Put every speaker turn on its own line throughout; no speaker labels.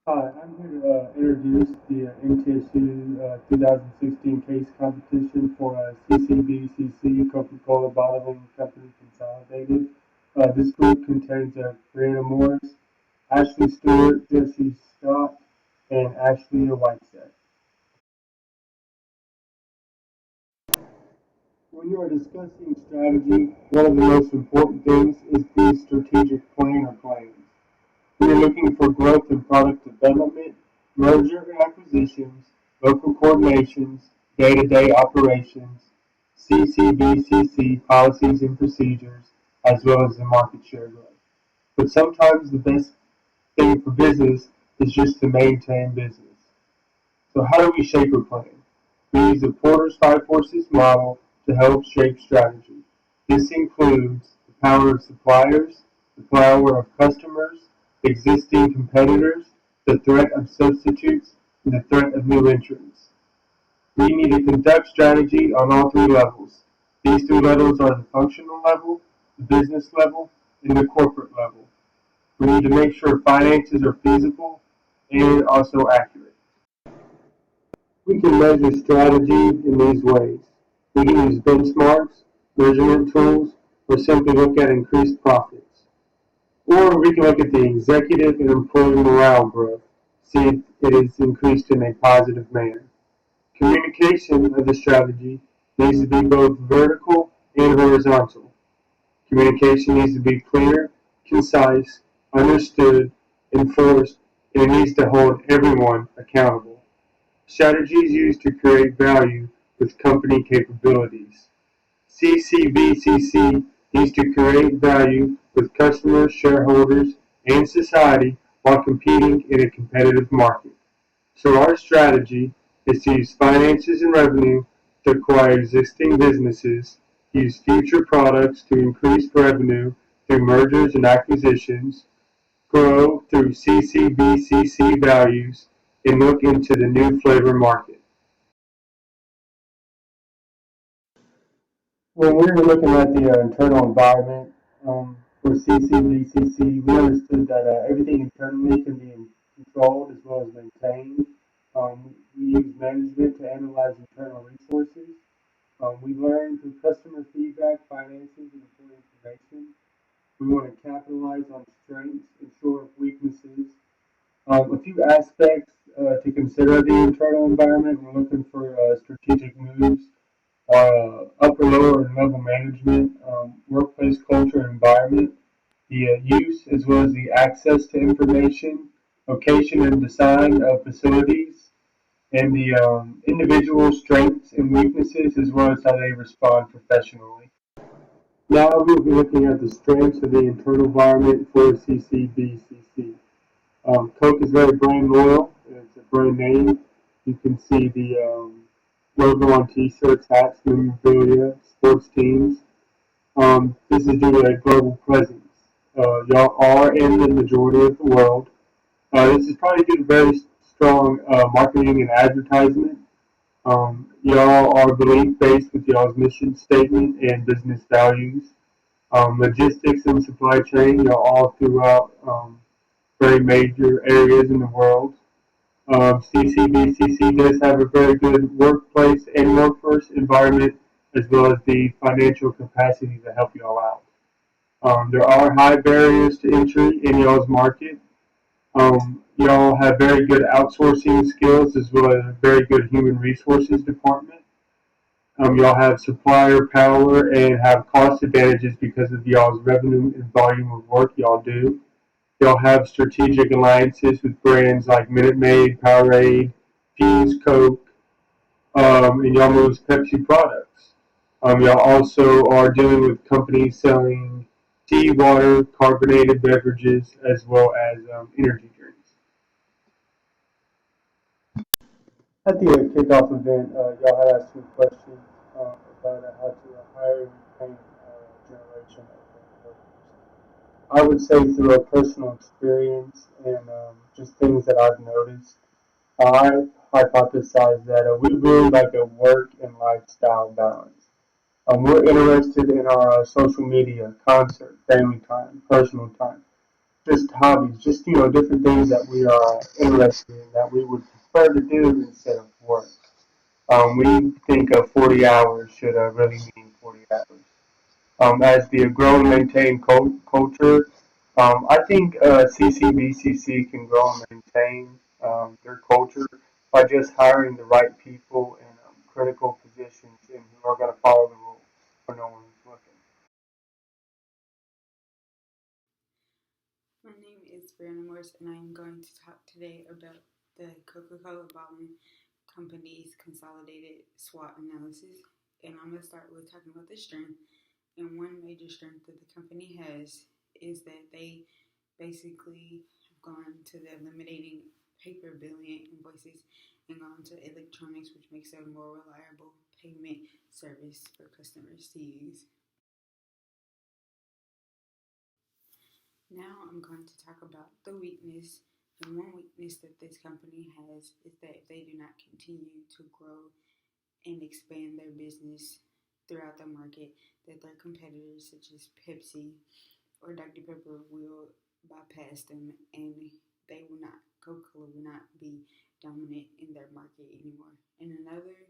Hi, I'm here to introduce the MTSU 2016 case competition for CCBCC, Coca-Cola Bottling Company Consolidated. This group contains Brianna Morris, Ashley Stewart, Jesse Scott, and Ashley Whiteside. When you are discussing strategy, one of the most important things is the strategic plan or plans. We are looking for growth in product development, merger and acquisitions, local coordinations, day-to-day operations, Ccbcc policies and procedures, as well as the market share growth. But sometimes the best thing for business is just to maintain business. So how do we shape a plan? We use the Porter's Five Forces model to help shape strategy. This includes the power of suppliers, the power of customers, existing competitors, the threat of substitutes, and the threat of new entrants. We need to conduct strategy on all three levels. These three levels are the functional level, the business level, and the corporate level. We need to make sure finances are feasible and also accurate. We can measure strategy in these ways. We can use benchmarks, measurement tools, or simply look at increased profits. Or we can look at the executive and employee morale growth, see if it is increased in a positive manner. Communication of the strategy needs to be both vertical and horizontal. Communication needs to be clear, concise, understood, enforced, and it needs to hold everyone accountable. Strategies used to create value with company capabilities. Ccbcc needs to create value with customers, shareholders, and society while competing in a competitive market. So our strategy is to use finances and revenue to acquire existing businesses, use future products to increase revenue through mergers and acquisitions, grow through Ccbcc values, and look into the new flavor market. When we were looking at the internal environment for CCBCC, we understood that everything internally can be controlled as well as maintained. We use management to analyze internal resources. We learn through customer feedback, finances, and employee information. We want to capitalize on strengths and shore up weaknesses. A few aspects to consider the internal environment. We're looking for strategic moves, upper, lower, and level management, workplace culture and environment, the use as well as the access to information, location and design of facilities, and the individual strengths and weaknesses as well as how they respond professionally. Now we'll be looking at the strengths of the internal environment for CCBCC. Coke is very brand loyal. It's a brand name. You can see the logo on T-shirts, hats, memorabilia, sports teams. This is due to a global presence. Y'all are in the majority of the world. This is probably due to very strong marketing and advertisement. Y'all are belief-based with y'all's mission statement and business values. Logistics and supply chain, y'all all throughout very major areas in the world. CCBCC does have a very good workplace and workforce environment as well as the financial capacity to help y'all out. There are high barriers to entry in y'all's market. Y'all have very good outsourcing skills as well as a very good human resources department. Y'all have supplier power and have cost advantages because of y'all's revenue and volume of work y'all do. Y'all have strategic alliances with brands like Minute Maid, Powerade, Fuse, Coke, and y'all most Pepsi products. Y'all also are dealing with companies selling tea, water, carbonated beverages, as well as energy drinks. At the kickoff event, y'all had asked me questions about how to hire and retain generation of workers. I would say through a personal experience and just things that I've noticed, I hypothesize that we really like a work and lifestyle balance. We're interested in our social media, concert, family time, personal time. just hobbies, just different things that we are interested in that we would prefer to do instead of work. We think of 40 hours should really mean 40 hours. As the grow and maintain culture, I think CCBCC can grow and maintain their culture by just hiring the right people in critical positions and who are going to follow the rules when no one's looking.
My name is Brianna Morris, and I am going to talk today about the Coca-Cola bottling company's consolidated SWOT analysis. And I'm going to start with talking about the strength. And one major strength that the company has is that they basically have gone to the eliminating paper billing invoices and gone to electronics, which makes it a more reliable payment service for customers to use. Now I'm going to talk about the weakness. And one weakness that this company has is that if they do not continue to grow and expand their business throughout the market, that their competitors such as Pepsi or Dr. Pepper will bypass them and they will not, Coca-Cola will not be dominant in their market anymore. And another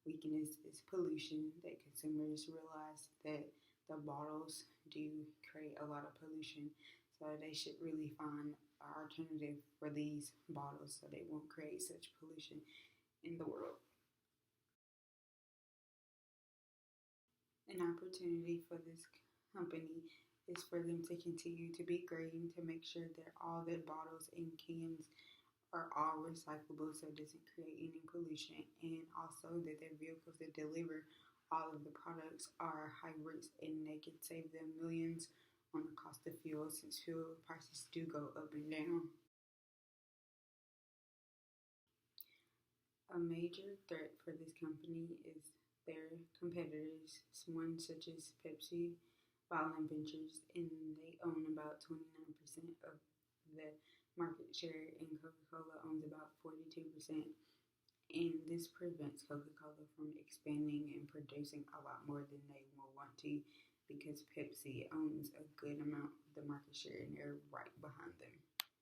weakness is pollution, that consumers realize that the bottles do create a lot of pollution. So they should really find an alternative for these bottles so they won't create such pollution in the world. An opportunity for this company is for them to continue to be green, to make sure that all their bottles and cans are all recyclable so it doesn't create any pollution, and also that their vehicles that deliver all of the products are hybrids and they can save them millions on the cost of fuel since fuel prices do go up and down. A major threat for this company is their competitors, one such as Pepsi, Violent Ventures, and they own about 29% of the market share, and Coca Cola owns about 42%. And this prevents Coca Cola from expanding and producing a lot more than they will want to because Pepsi owns a good amount of the market share and they're right behind them.